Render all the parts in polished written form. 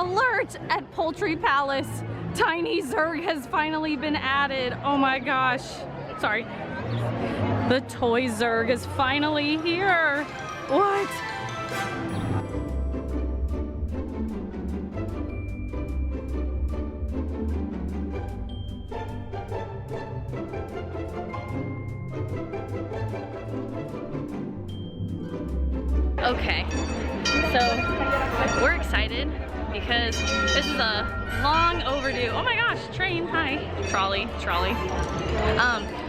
Alert at Poultry Palace. Tiny Zurg has finally been added. Oh my gosh. Sorry. The toy Zurg is finally here. What? Okay, so we're excited because this is a long overdue, oh my gosh, train, hi, trolley.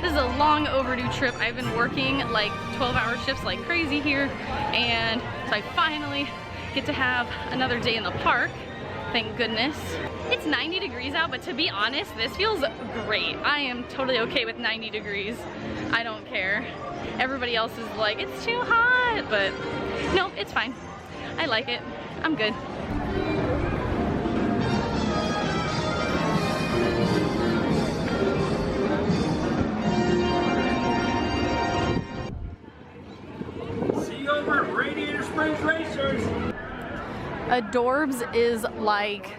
This is a long overdue trip. I've been working like 12-hour shifts like crazy here, and so I finally get to have another day in the park. Thank goodness. It's 90 degrees out, but to be honest, this feels great. I am totally okay with 90 degrees. I don't care. Everybody else is like, it's too hot, but no, it's fine. I like it. I'm good. See you over at Radiator Springs Racers. Adorbs is like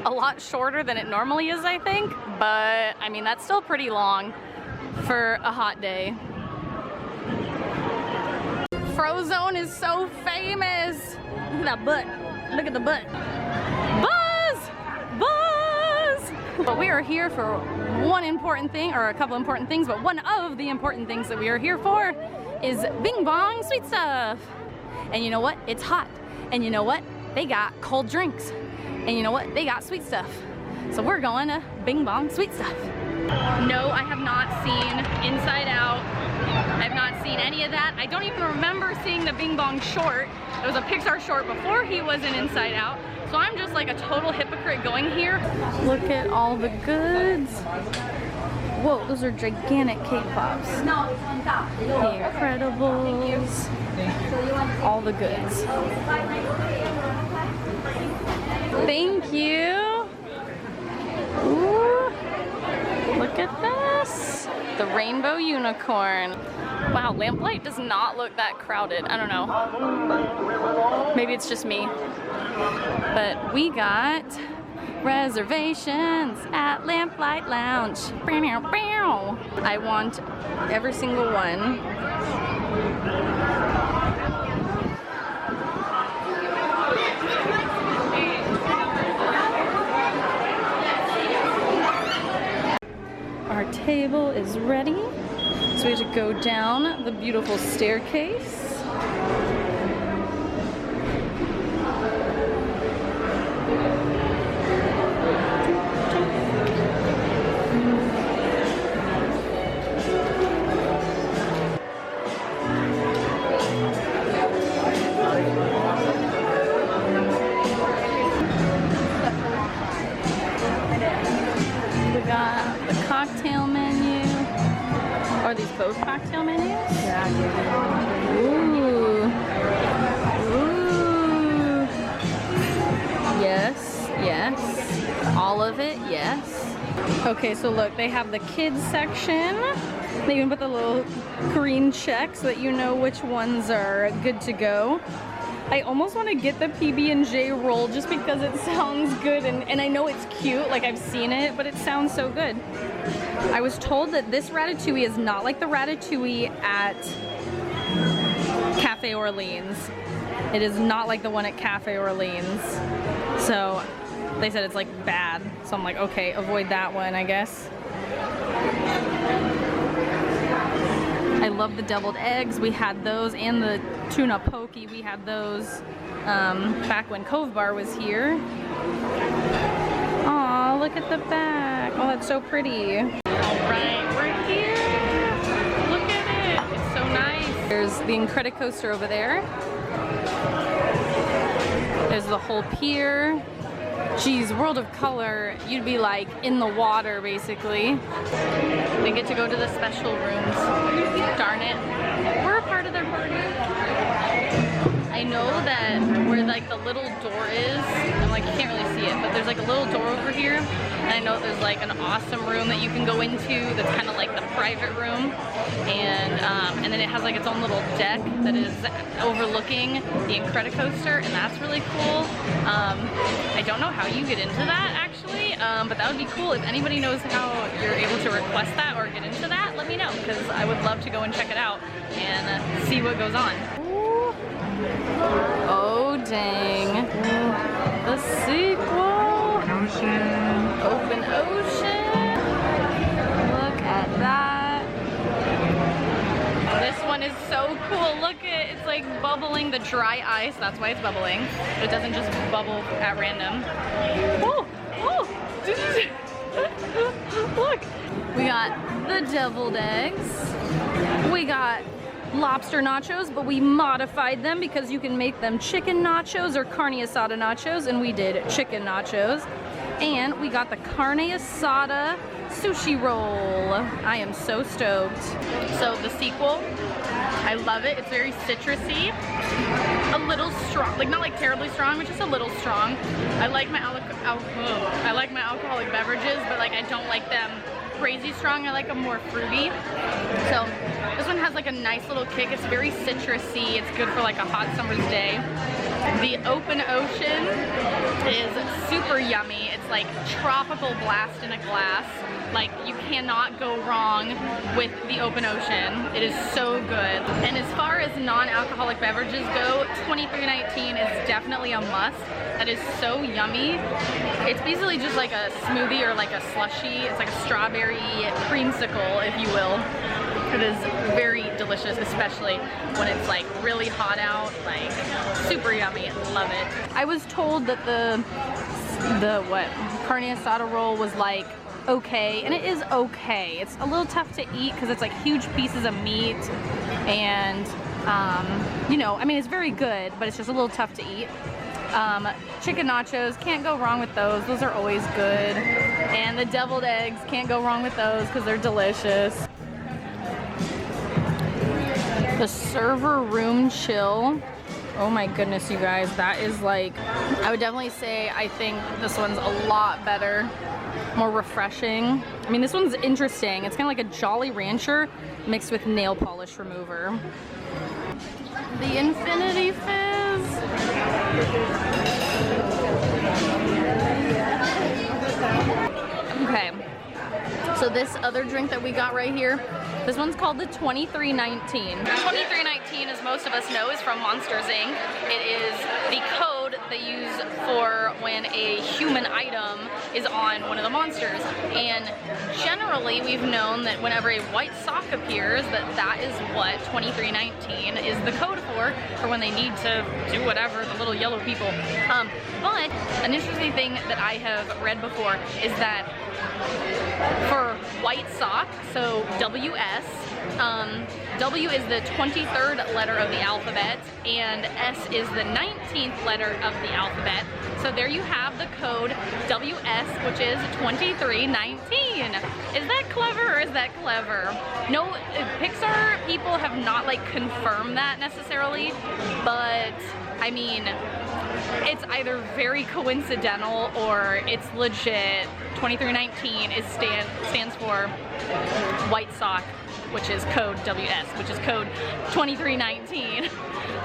a lot shorter than it normally is, I think, but I mean, that's still pretty long for a hot day. Frozone is so famous. Look at that butt. Look at the butt. Buzz! Buzz! But we are here for one important thing, or a couple important things, but one of the important things that we are here for is Bing Bong Sweet Stuff. And you know what? It's hot. And you know what? They got cold drinks. And you know what? They got sweet stuff. So we're going to Bing Bong Sweet Stuff. No, I have not seen Inside Out. I have not seen any of that. I don't even remember seeing the Bing Bong short. It was a Pixar short before he was in Inside Out. So I'm just like a total hypocrite going here. Look at all the goods. Whoa, those are gigantic cake pops. The Incredibles. All the goods. Thank you. Ooh, look at this. The rainbow unicorn. Wow, Lamplight does not look that crowded. I don't know. Maybe it's just me. But we got reservations at Lamplight Lounge. I want every single one. Our table is ready, so we have to go down the beautiful staircase. Cocktail menu. Are these both cocktail menus? Yeah. Ooh. Ooh. Yes, yes. All of it, yes. Okay, so look, they have the kids section. They even put the little green check so that you know which ones are good to go. I almost want to get the PB&J roll just because it sounds good, and I know it's cute, like I've seen it, but it sounds so good. I was told that this ratatouille is not like the ratatouille at Cafe Orleans. It is not like the one at Cafe Orleans. So they said it's like bad. So I'm like, okay, avoid that one, I guess. I love the deviled eggs. We had those, and the tuna poke. We had those back when Cove Bar was here. Aw, look at the back. Oh, that's so pretty. Alright, we're here. Look at it. It's so nice. There's the Incredicoaster over there. There's the whole pier. Geez, World of Color, you'd be like in the water basically. We get to go to the special rooms. Darn it. We're a part of their party. I know that where like the little door is, I'm like, you can't really see it, but there's like a little door over here. And I know there's like an awesome room that you can go into that's kind of like the private room. And then it has like its own little deck that is overlooking the Incredicoaster, and that's really cool. I don't know how you get into that actually, but that would be cool. If anybody knows how you're able to request that or get into that, let me know, because I would love to go and check it out and see what goes on. Ooh. Oh dang. The sequel. Open ocean. Look at that. This one is so cool. Look at it's like bubbling, the dry ice. That's why it's bubbling. It doesn't just bubble at random. Oh, oh. Look. We got the deviled eggs. We got lobster nachos, but we modified them because you can make them chicken nachos or carne asada nachos, and we did chicken nachos. And we got the carne asada sushi roll. I am so stoked. So the sequel, I love it. It's very citrusy, a little strong, like not like terribly strong, but just a little strong. I like my alcoholic beverages, but like I don't like them crazy strong. I like them more fruity. So this one has like a nice little kick. It's very citrusy. It's good for like a hot summer's day. The open ocean is super yummy. It's like tropical blast in a glass. Like you cannot go wrong with the open ocean. It is so good. And as far as non-alcoholic beverages go, 2319 is definitely a must. That is so yummy. It's basically just like a smoothie or like a slushie. It's like a strawberry creamsicle, if you will. It is very delicious, especially when it's like really hot out, like super yummy. Love it. I was told that the carne asada roll was like okay, and it is okay. It's a little tough to eat because it's like huge pieces of meat, and you know, I mean, it's very good, but it's just a little tough to eat. Chicken nachos, can't go wrong with those. Those are always good. And the deviled eggs, can't go wrong with those because they're delicious. The server room chill. Oh my goodness, you guys, that is like, I would definitely say I think this one's a lot better, more refreshing. I mean, this one's interesting. It's kind of like a Jolly Rancher mixed with nail polish remover. The Infinity Fizz. Okay, so this other drink that we got right here, this one's called the 2319. 2319, as most of us know, is from Monsters, Inc. It is the code they use for when a human item is on one of the monsters. And generally, we've known that whenever a white sock appears, that is what 2319 is the code for when they need to do whatever, the little yellow people. But an interesting thing that I have read before is that for white sock, so WS, W is the 23rd letter of the alphabet, and S is the 19th letter of the alphabet. So there you have the code WS, which is 2319. Is that clever or is that clever? No, Pixar people have not like confirmed that necessarily, but I mean, it's either very coincidental or it's legit. 2319 stands for white sock, which is code WS, which is code 2319.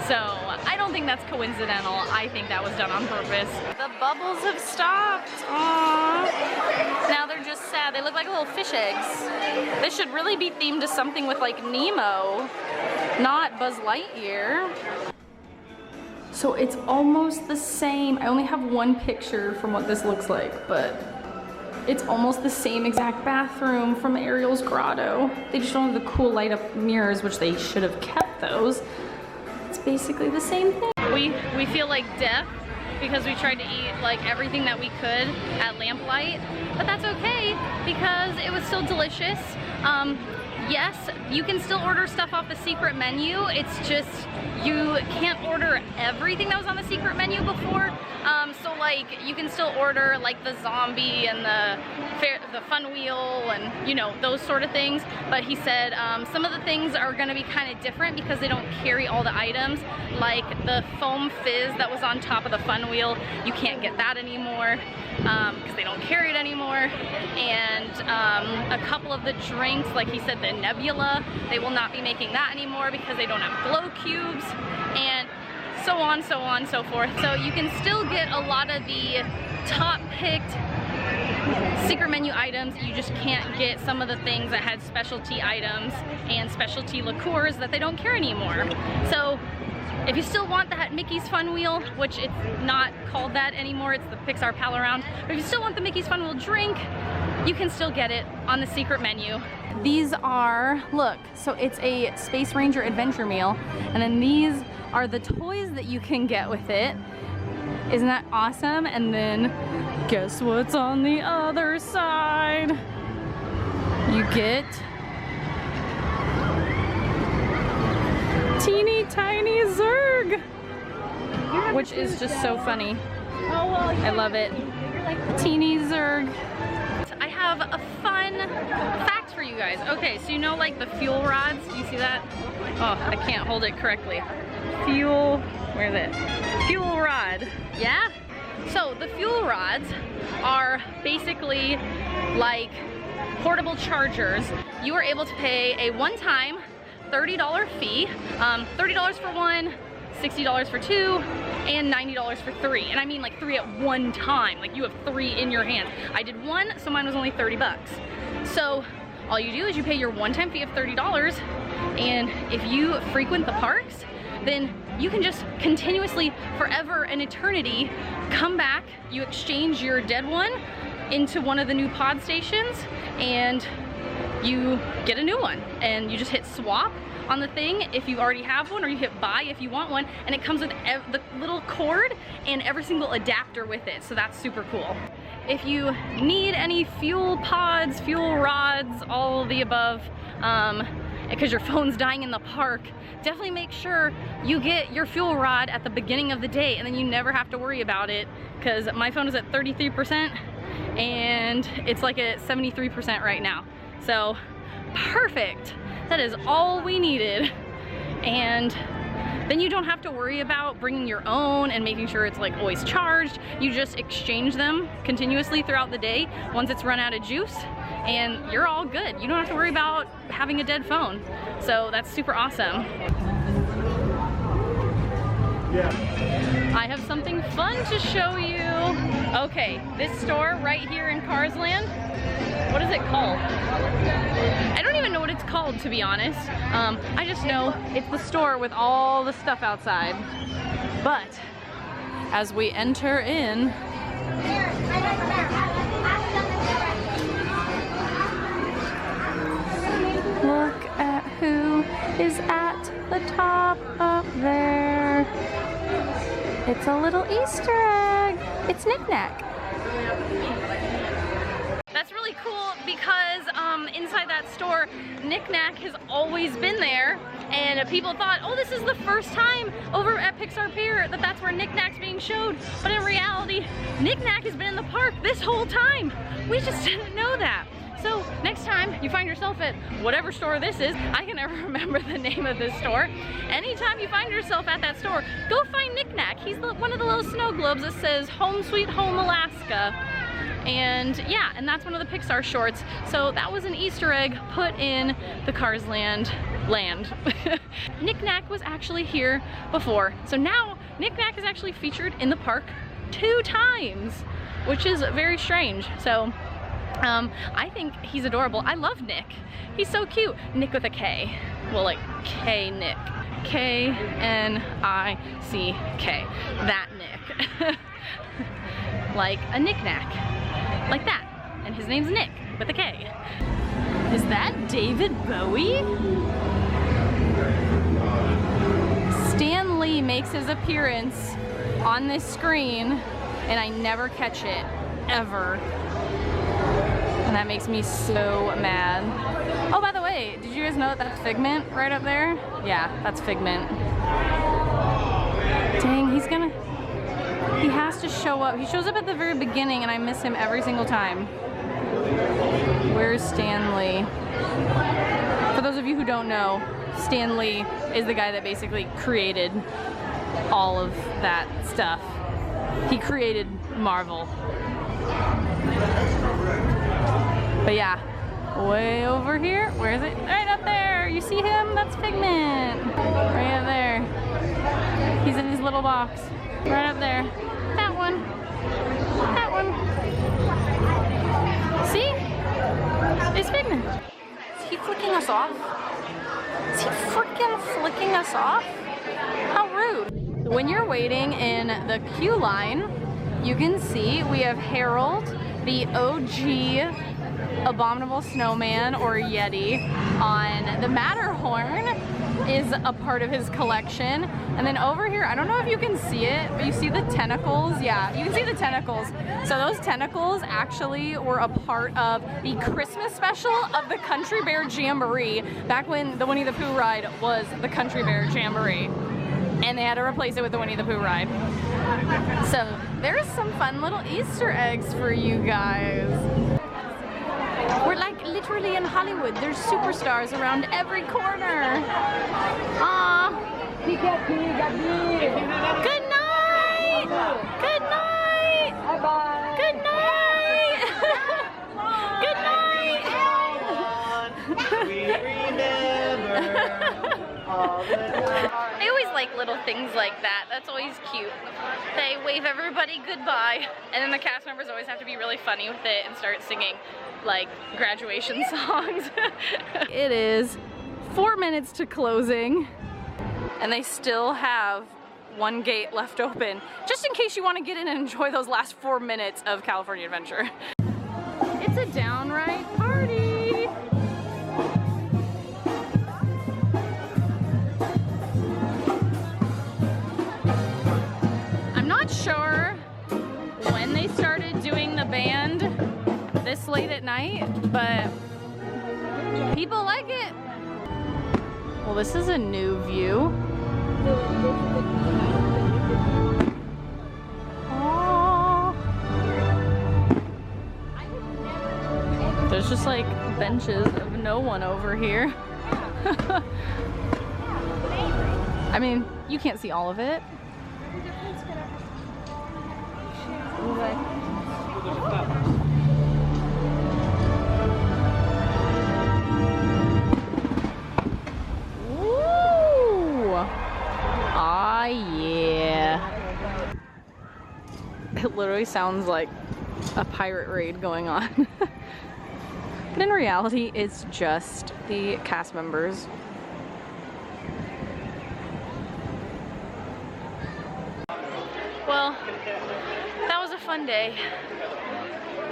So I don't think that's coincidental. I think that was done on purpose. The bubbles have stopped. Aww. Now they're just sad. They look like little fish eggs. They should really be themed to something with like Nemo, not Buzz Lightyear. So it's almost the same. I only have one picture from what this looks like, but it's almost the same exact bathroom from Ariel's Grotto. They just don't have the cool light up mirrors, which they should have kept those. It's basically the same thing. We feel like death because we tried to eat like everything that we could at Lamplight, but that's okay because it was still delicious. Yes, you can still order stuff off the secret menu. It's just you can't order everything that was on the secret menu before. So like you can still order like the zombie and the fun wheel and you know those sort of things. But he said some of the things are going to be kind of different because they don't carry all the items. Like the foam fizz that was on top of the fun wheel, you can't get that anymore because they don't carry it anymore. And a couple of the drinks, like he said, the Nebula, they will not be making that anymore because they don't have glow cubes, and so on, so forth. So you can still get a lot of the top-picked secret menu items. You just can't get some of the things that had specialty items and specialty liqueurs that they don't carry anymore. So if you still want that Mickey's Fun Wheel, which it's not called that anymore, it's the Pixar Pal Around, but if you still want the Mickey's Fun Wheel drink, you can still get it on the secret menu. These are, look, so it's a Space Ranger adventure meal, and then these are the toys that you can get with it. Isn't that awesome? And then guess what's on the other side? You get teeny tiny Zurg, which is just so funny. I love it. Teeny Zurg. I have a fun fact for you guys. Okay, so you know like the fuel rods? Do you see that? Oh, I can't hold it correctly. Fuel, where is it? Fuel rod, yeah? So the fuel rods are basically like portable chargers. You are able to pay a one-time $30 fee, $30 for one, $60 for two, and $90 for three. And I mean like three at one time, like you have three in your hand. I did one, so mine was only 30 bucks. So all you do is you pay your one-time fee of $30, and if you frequent the parks, then you can just continuously, forever and eternity, come back, you exchange your dead one into one of the new pod stations, and you get a new one. And you just hit swap on the thing if you already have one, or you hit buy if you want one, and it comes with the little cord and every single adapter with it, so that's super cool. If you need any fuel pods, fuel rods, all of the above, because your phone's dying in the park, definitely make sure you get your fuel rod at the beginning of the day, and then you never have to worry about it, because my phone is at 33% and it's like at 73% right now. So perfect. That is all we needed. And then you don't have to worry about bringing your own and making sure it's like always charged. You just exchange them continuously throughout the day once it's run out of juice, and you're all good. You don't have to worry about having a dead phone. So that's super awesome. I have something fun to show you. Okay, this store right here in Cars Land, what is it called? I don't even know what it's called, to be honest. I just know it's the store with all the stuff outside. But as we enter in, look at who is at the top up there. It's a little Easter egg. It's Knick Knack. That's really cool because inside that store, Knick Knack has always been there, and people thought, oh, this is the first time over at Pixar Pier that that's where Knick Knack's being showed. But in reality, Knick Knack has been in the park this whole time. We just didn't know that. So next time you find yourself at whatever store this is, I can never remember the name of this store. Anytime you find yourself at that store, go find Knick Knack. He's one of the little snow globes that says Home Sweet Home Alaska. And yeah, and that's one of the Pixar shorts. So that was an Easter egg put in the Cars Land. Knick Knack was actually here before. So now Knick Knack is actually featured in the park 2 times, which is very strange. So I think he's adorable. I love Nick. He's so cute. Nick with a K. Well, like K Nick. K-N-I-C-K. That Nick. Like a knick-knack. Like that. And his name's Nick with a K. Is that David Bowie? Stan Lee makes his appearance on this screen, and I never catch it. Ever. And that makes me so mad. Oh, by the way, did you guys know that that's Figment right up there? Yeah, that's Figment. Dang, he has to show up. He shows up at the very beginning and I miss him every single time. Where's Stan Lee? For those of you who don't know, Stan Lee is the guy that basically created all of that stuff. He created Marvel. But yeah, way over here, where is it? Right up there, you see him? That's Figment. Right up there. He's in his little box. Right up there. That one. That one. off? Is he freaking flicking us off? How rude. When you're waiting in the queue line, you can see we have Harold, the OG Abominable Snowman or Yeti, on the Matterhorn is a part of his collection. And then over here, I don't know if you can see it, but you see the tentacles? Yeah, you can see the tentacles. So those tentacles actually were a part of the Christmas special of the Country Bear Jamboree, back when the Winnie the Pooh ride was the Country Bear Jamboree. And they had to replace it with the Winnie the Pooh ride. So there's some fun little Easter eggs for you guys. We're like literally in Hollywood. There's superstars around every corner. Aww. Good night! Good night! Bye-bye! Good night! Good night! We remember all the time. I always like little things like that. That's always cute. They wave everybody goodbye, and then the cast members always have to be really funny with it and start singing like graduation songs. It is 4 minutes to closing, and they still have one gate left open, just in case you want to get in and enjoy those last 4 minutes of California Adventure. It's a downright party. I'm not sure when they started doing the band this late at night, but people like it. Well, this is a new view. Oh. There's just like benches of no one over here. I mean, you can't see all of it. Ah, yeah. It literally sounds like a pirate raid going on. But in reality, it's just the cast members. Well, that was a fun day.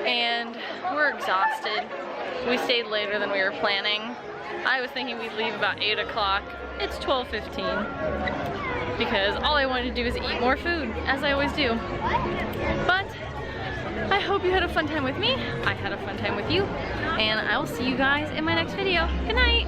And we're exhausted. We stayed later than we were planning. I was thinking we'd leave about 8 o'clock. It's 12:15 because all I wanted to do is eat more food, as I always do. But I hope you had a fun time with me. I had a fun time with you, and I will see you guys in my next video. Good night.